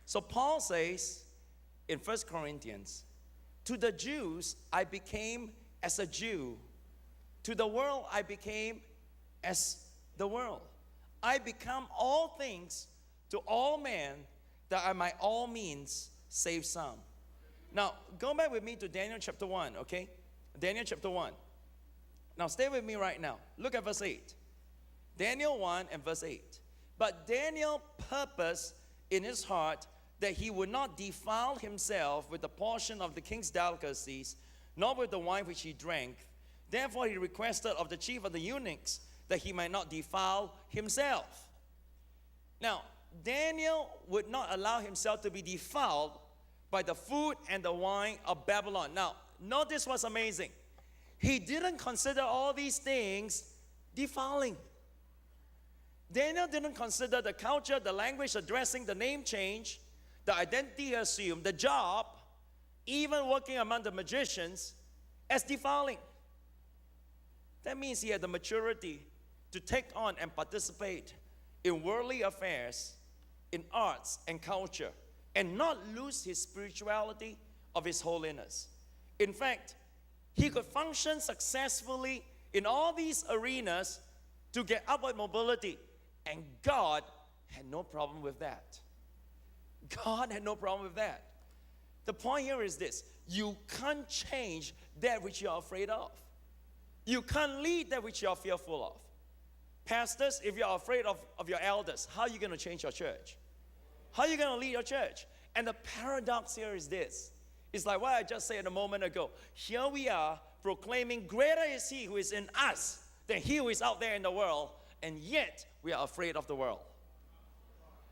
So Paul says in 1 Corinthians, to the Jews I became as a Jew. To the world I became as the world. I become all things to all men, that I might all means save some. Now, go back with me to Daniel chapter 1, okay? Daniel chapter 1. Now, stay with me right now. Look at verse 8. Daniel 1 and verse 8. But Daniel purposed in his heart that he would not defile himself with the portion of the king's delicacies, nor with the wine which he drank. Therefore he requested of the chief of the eunuchs that he might not defile himself. Now, Daniel would not allow himself to be defiled by the food and the wine of Babylon. Now, notice what's amazing. He didn't consider all these things defiling. Daniel didn't consider the culture, the language, the dressing, the name change, the identity assumed, the job, even working among the magicians, as defiling. That means he had the maturity to take on and participate in worldly affairs, in arts and culture, and not lose his spirituality of his holiness. In fact, he could function successfully in all these arenas to get upward mobility, and God had no problem with that. God had no problem with that. The point here is this: you can't change that which you are afraid of. You can't lead that which you are fearful of. Pastors, if you are afraid of your elders, how are you going to change your church? How are you going to lead your church? And the paradox here is this. It's like what I just said a moment ago. Here we are proclaiming, greater is he who is in us than he who is out there in the world, and yet we are afraid of the world.